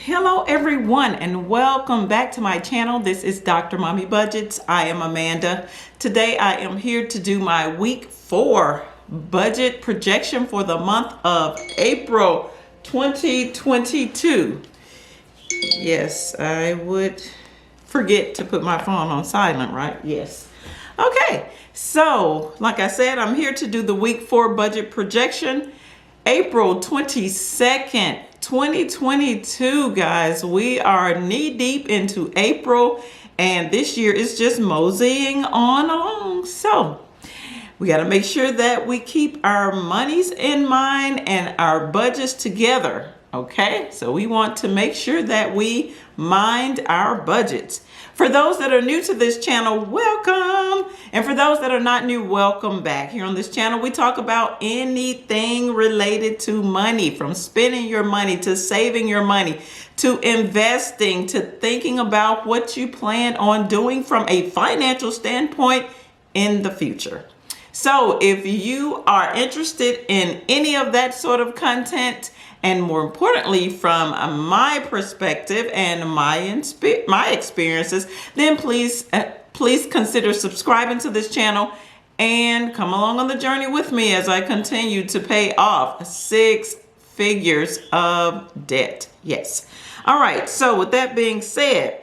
Hello everyone and welcome back to my channel. This is Dr. Mommy Budgets. I am Amanda. Today I am here to do my week 4 budget projection for the month of April 2022. Yes, I would forget to put my phone on silent, right? Yes. Okay, so like I said, I'm here to do the week 4 budget projection. April 22nd, 2022, guys. We are knee deep into April and this year is just moseying on along. So we got to make sure that we keep our monies in mind and our budgets together. Okay, so we want to make sure that we mind our budgets. For those that are new to this channel, welcome. And for those that are not new, welcome back. Here on this channel, we talk about anything related to money, from spending your money to saving your money to investing to thinking about what you plan on doing from a financial standpoint in the future. So if you are interested in any of that sort of content, and more importantly, from my perspective and my experiences, then please consider subscribing to this channel and come along on the journey with me as I continue to pay off 6 figures of debt. Yes. All right. So with that being said,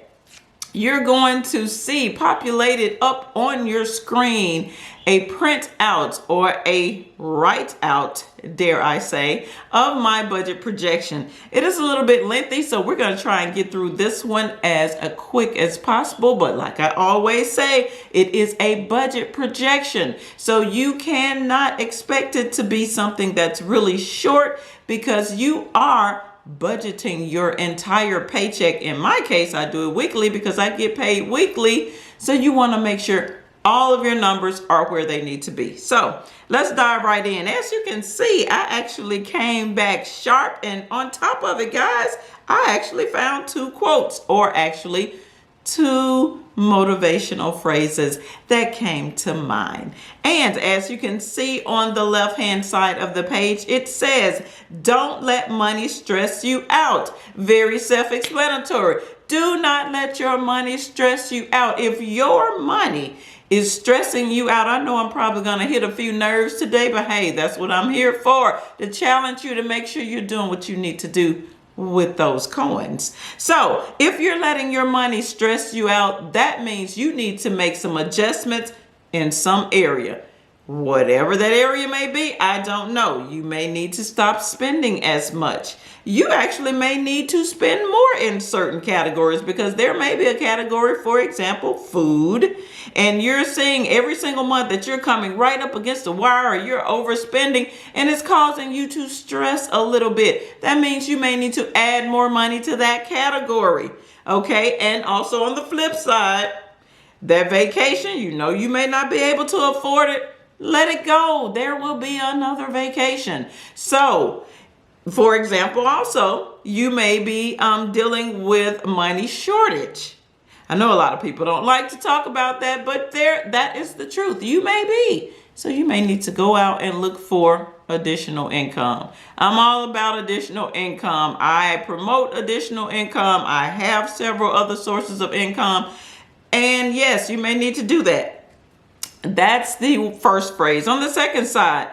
you're going to see populated up on your screen a printout or a write out, dare I say, of my budget projection. It is a little bit lengthy, so we're going to try and get through this one as quick as possible. But like I always say, it is a budget projection. So you cannot expect it to be something that's really short because you are budgeting your entire paycheck. In my case, I do it weekly because I get paid weekly. So you want to make sure all of your numbers are where they need to be. So let's dive right in. As you can see, I actually came back sharp, and on top of it, guys, I actually found 2 quotes, or actually 2 motivational phrases that came to mind. And as you can see on the left-hand side of the page, it says, don't let money stress you out. Very self-explanatory. Do not let your money stress you out. If your money is stressing you out, I know I'm probably going to hit a few nerves today, but hey, that's what I'm here for, to challenge you to make sure you're doing what you need to do with those coins. So if you're letting your money stress you out, that means you need to make some adjustments in some area. Whatever that area may be, I don't know. You may need to stop spending as much. You actually may need to spend more in certain categories because there may be a category, for example, food, and you're seeing every single month that you're coming right up against the wire or you're overspending and it's causing you to stress a little bit. That means you may need to add more money to that category. Okay, and also on the flip side, that vacation, you may not be able to afford it. Let it go. There will be another vacation. So, for example, also, you may be dealing with money shortage. I know a lot of people don't like to talk about that, but that is the truth. You may be. So you may need to go out and look for additional income. I'm all about additional income. I promote additional income. I have several other sources of income. And yes, you may need to do that. That's the first phrase. On the second side,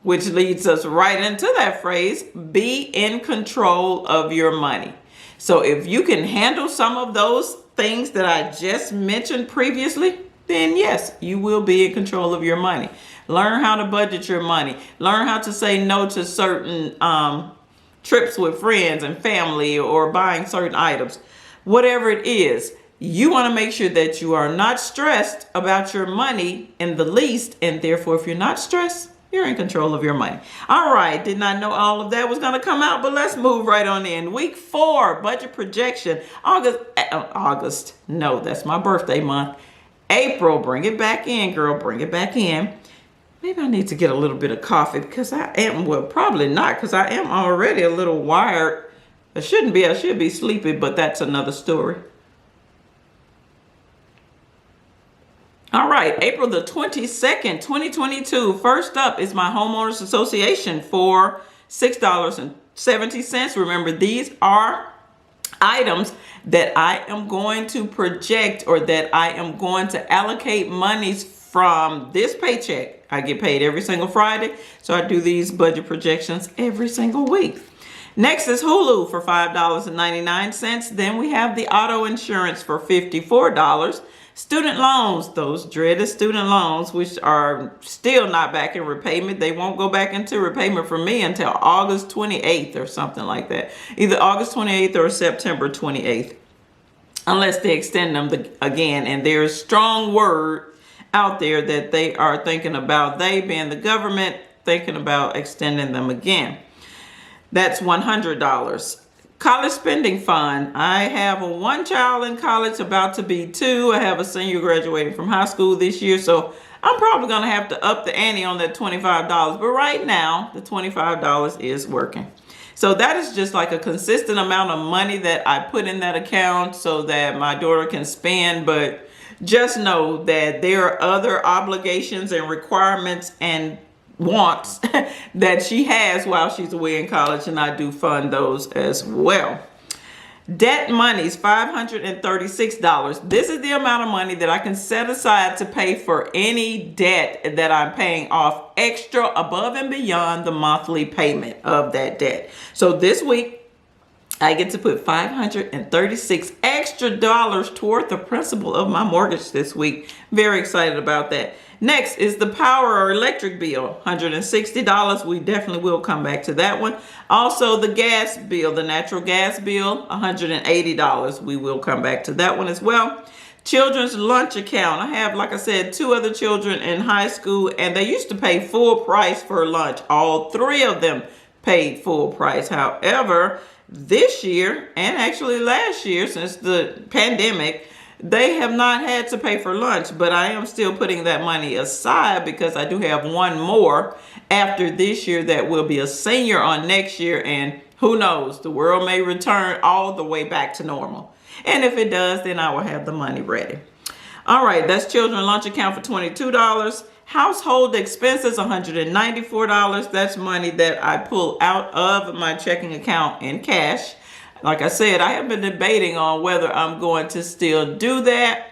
which leads us right into that phrase, be in control of your money. So if you can handle some of those things that I just mentioned previously, then yes, you will be in control of your money. Learn how to budget your money. Learn how to say no to certain trips with friends and family or buying certain items. Whatever it is, you want to make sure that you are not stressed about your money in the least. And therefore, if you're not stressed, you're in control of your money. All right. Did not know all of that was going to come out, but let's move right on in. Week 4 budget projection. August. No, that's my birthday month. April. Bring it back in, girl. Bring it back in. Maybe I need to get a little bit of coffee because I am, well, probably not, because I am already a little wired. I shouldn't be. I should be sleepy, but that's another story. All right, April the 22nd, 2022. First up is my Homeowners Association for $6.70. Remember, these are items that I am going to project, or that I am going to allocate monies from this paycheck. I get paid every single Friday, so I do these budget projections every single week. Next is Hulu for $5.99. Then we have the auto insurance for $54. Student loans, those dreaded student loans, which are still not back in repayment. They won't go back into repayment for me until August 28th or something like that. Either August 28th or September 28th, unless they extend them again. And there's strong word out there that they are thinking about, they being the government, thinking about extending them again. That's $100. College spending fund. I have one child in college, about to be 2. I have a senior graduating from high school this year, so I'm probably going to have to up the ante on that $25. But right now, the $25 is working. So that is just like a consistent amount of money that I put in that account so that my daughter can spend. But just know that there are other obligations and requirements and wants that she has while she's away in college, and I do fund those as well. Debt monies, $536. This is the amount of money that I can set aside to pay for any debt that I'm paying off extra above and beyond the monthly payment of that debt. So this week, I get to put $536 extra toward the principal of my mortgage this week. Very excited about that. Next is the power or electric bill, $160. We definitely will come back to that one. Also the gas bill, the natural gas bill, $180. We will come back to that one as well. Children's lunch account. I have, like I said, 2 other children in high school, and they used to pay full price for lunch. All 3 of them paid full price. However, this year, and actually last year, since the pandemic, they have not had to pay for lunch, but I am still putting that money aside because I do have one more after this year that will be a senior on next year, and who knows, the world may return all the way back to normal. And if it does, then I will have the money ready. All right, that's children's lunch account for $22. Household expenses, $194. That's money that I pull out of my checking account in cash. Like I said, I have been debating on whether I'm going to still do that.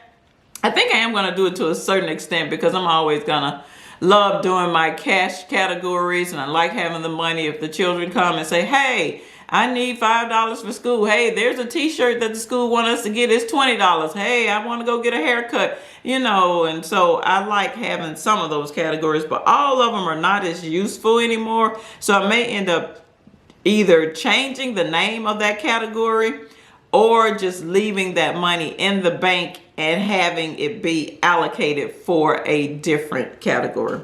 I think I am going to do it to a certain extent because I'm always going to love doing my cash categories, and I like having the money. If the children come and say, hey, I need $5 for school. Hey, there's a t-shirt that the school wants us to get. It's $20. Hey, I want to go get a haircut, you know. And so I like having some of those categories, but all of them are not as useful anymore. So I may end up either changing the name of that category or just leaving that money in the bank and having it be allocated for a different category.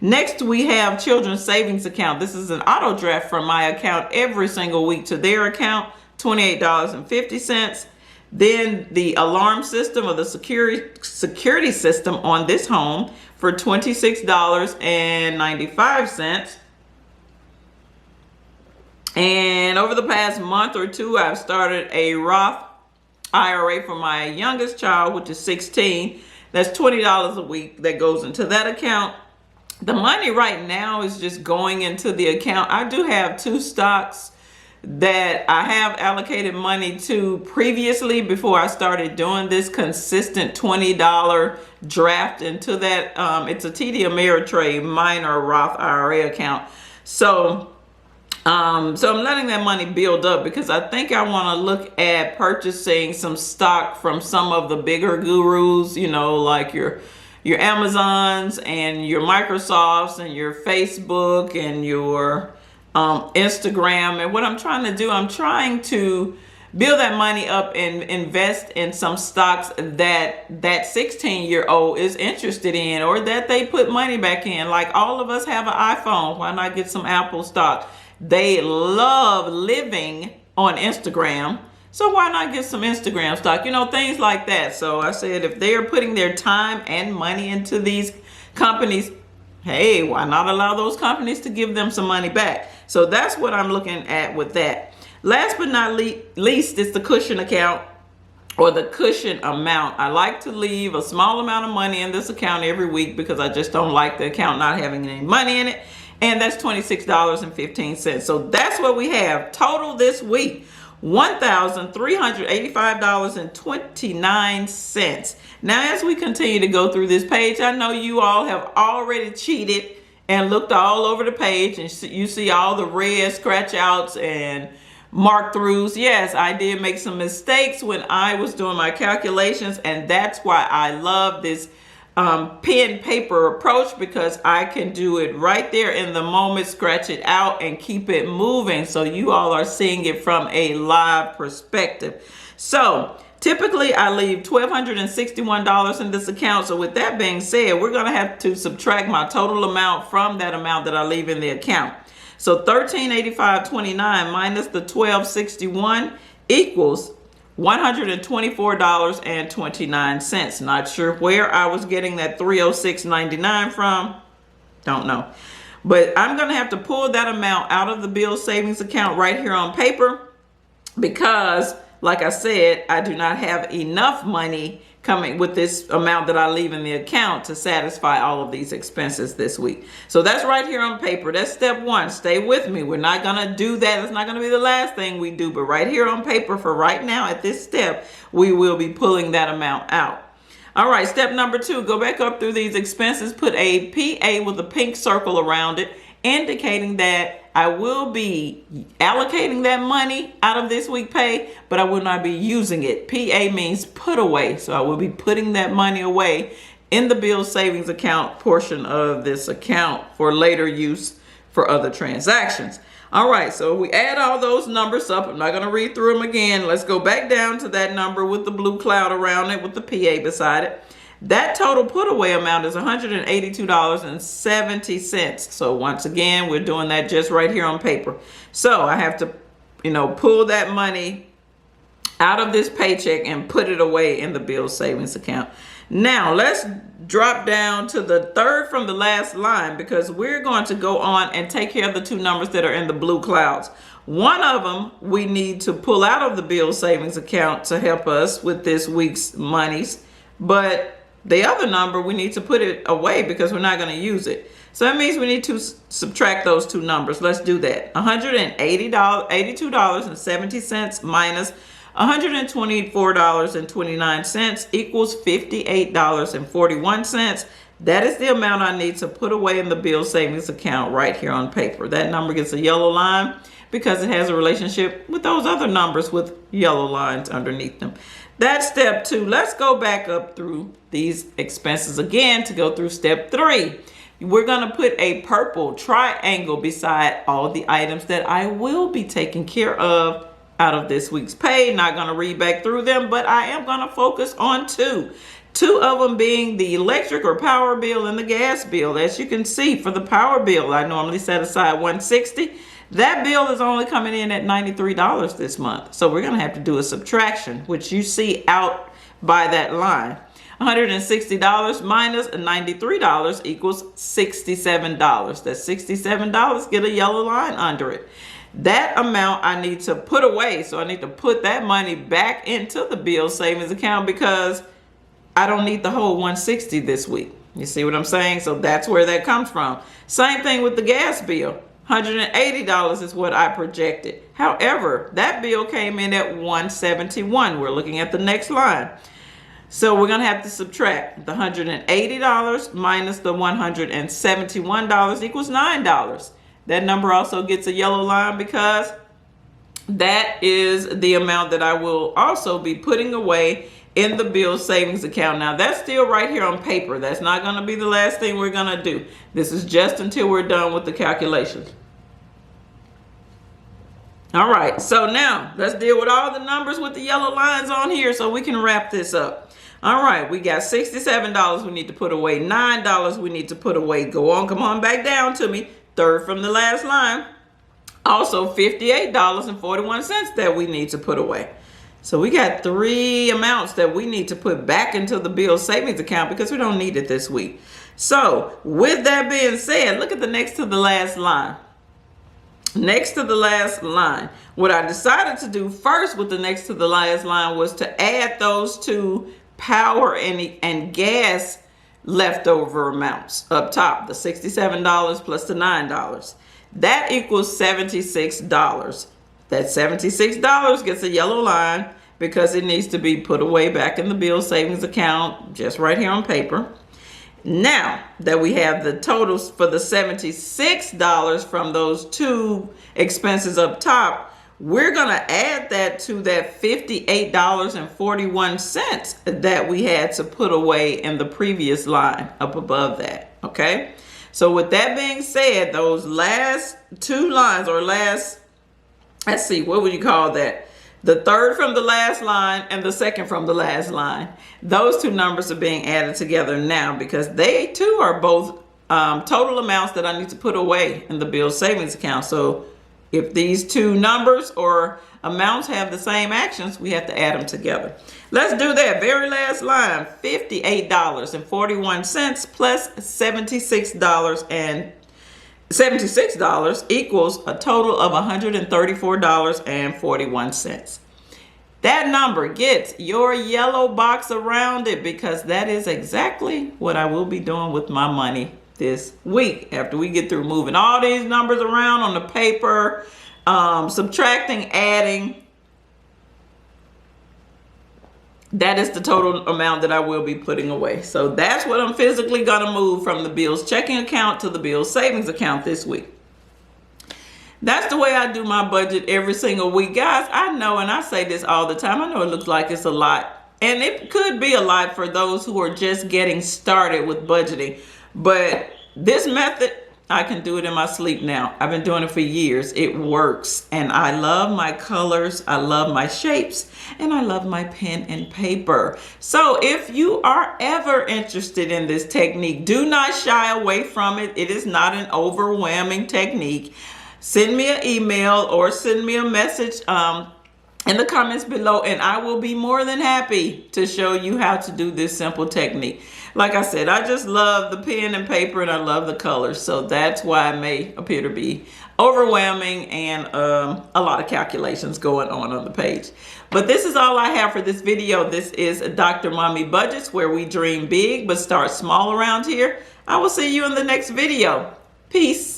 Next, we have children's savings account. This is an auto draft from my account every single week to their account, $28.50. Then the alarm system or the security system on this home for $26.95. And over the past month or 2, I've started a Roth IRA for my youngest child, which is 16. That's $20 a week that goes into that account. The money right now is just going into the account. I do have 2 stocks that I have allocated money to previously before I started doing this consistent $20 draft into that. It's a TD Ameritrade minor Roth IRA account. So I'm letting that money build up because I think I want to look at purchasing some stock from some of the bigger gurus, you know, like your Amazons and your Microsofts and your Facebook and your Instagram. And what I'm trying to do, I'm trying to build that money up and invest in some stocks that 16-year-old is interested in, or that they put money back in. Like, all of us have an iPhone. Why not get some Apple stock? They love living on Instagram. So why not get some Instagram stock? You know, things like that. So I said, if they're putting their time and money into these companies, hey, why not allow those companies to give them some money back? So that's what I'm looking at with that. Last but not least is the cushion account, or the cushion amount. I like to leave a small amount of money in this account every week because I just don't like the account not having any money in it. And that's $26.15. So that's what we have total this week. $1,385.29. Now, as we continue to go through this page, I know you all have already cheated and looked all over the page, and you see all the red scratch outs and mark throughs. Yes, I did make some mistakes when I was doing my calculations, and that's why I love this pen paper approach, because I can do it right there in the moment, scratch it out and keep it moving, so you all are seeing it from a live perspective. So typically I leave $1,261 in this account. So with that being said, we're going to have to subtract my total amount from that amount that I leave in the account. So $1,385.29 minus the $1,261 equals $124.29. Not sure where I was getting that $306.99 from. Don't know. But I'm going to have to pull that amount out of the bill savings account right here on paper, because, like I said, I do not have enough money coming with this amount that I leave in the account to satisfy all of these expenses this week. So that's right here on paper. That's step one. Stay with me. We're not going to do that. It's not going to be the last thing we do, but right here on paper for right now at this step, we will be pulling that amount out. All right, step number 2, go back up through these expenses, put a PA with a pink circle around it, indicating that I will be allocating that money out of this week's pay, but I will not be using it. PA means put away. So I will be putting that money away in the bill savings account portion of this account for later use for other transactions. All right, so we add all those numbers up. I'm not going to read through them again. Let's go back down to that number with the blue cloud around it with the PA beside it. That total put away amount is $182.70. So once again, we're doing that just right here on paper. So I have to, pull that money out of this paycheck and put it away in the bill savings account. Now let's drop down to the third from the last line, because we're going to go on and take care of the 2 numbers that are in the blue clouds. One of them we need to pull out of the bill savings account to help us with this week's monies, but the other number we need to put it away because we're not going to use it. So that means we need to subtract those 2 numbers. Let's do that. $82.70 minus $124.29 equals $58.41. That is the amount I need to put away in the bill savings account right here on paper. That number gets a yellow line because it has a relationship with those other numbers with yellow lines underneath them. That's step 2. Let's go back up through these expenses again to go through step 3. We're going to put a purple triangle beside all the items that I will be taking care of out of this week's pay. Not going to read back through them, but I am going to focus on 2. 2 of them being the electric or power bill and the gas bill. As you can see, for the power bill, I normally set aside $160. That bill is only coming in at $93 this month. So we're going to have to do a subtraction, which you see out by that line. $160 minus $93 equals $67. That's $67. Get a yellow line under it. That amount I need to put away. So I need to put that money back into the bill savings account because I don't need the whole $160 this week. You see what I'm saying? So that's where that comes from. Same thing with the gas bill. $180 is what I projected. However, that bill came in at $171. We're looking at the next line. So we're going to have to subtract the $180 minus the $171 equals $9. That number also gets a yellow line because that is the amount that I will also be putting away in the bill savings account. Now that's still right here on paper. That's not going to be the last thing we're going to do. This is just until we're done with the calculations. All right, so now let's deal with all the numbers with the yellow lines on here so we can wrap this up. All right, we got $67 we need to put away, $9 we need to put away. Go on, come on back down to me. Third from the last line. Also $58.41 that we need to put away. So we got 3 amounts that we need to put back into the bill savings account because we don't need it this week. So with that being said, look at the next to the last line. Next to the last line, what I decided to do first with the next to the last line was to add those 2 power and gas leftover amounts up top, the $67 plus the $9. That equals $76. That $76 gets a yellow line because it needs to be put away back in the bill savings account, just right here on paper. Now that we have the totals for the $76 from those two expenses up top, we're going to add that to that $58.41 that we had to put away in the previous line up above that. Okay. So with that being said, those last two lines, or last, let's see, what would you call that? The third from the last line and the second from the last line. Those two numbers are being added together now because they too are both total amounts that I need to put away in the bill savings account. So if these two numbers or amounts have the same actions, we have to add them together. Let's do that. Very last line, $58.41 plus $76 equals a total of $134.41. That number gets your yellow box around it because that is exactly what I will be doing with my money this week after we get through moving all these numbers around on the paper, subtracting, adding. That is the total amount that I will be putting away. So that's what I'm physically going to move from the bills checking account to the bills savings account this week. That's the way I do my budget every single week. Guys, I know, and I say this all the time, I know it looks like it's a lot. And it could be a lot for those who are just getting started with budgeting. But this method, I can do it in my sleep now. I've been doing it for years. It works. And I love my colors. I love my shapes. And I love my pen and paper. So if you are ever interested in this technique, do not shy away from it. It is not an overwhelming technique. Send me an email or send me a message in the comments below, and I will be more than happy to show you how to do this simple technique. Like I said, I just love the pen and paper and I love the colors. So that's why it may appear to be overwhelming and a lot of calculations going on the page. But this is all I have for this video. This is Dr. Mommy Budgets, where we dream big but start small around here. I will see you in the next video. Peace.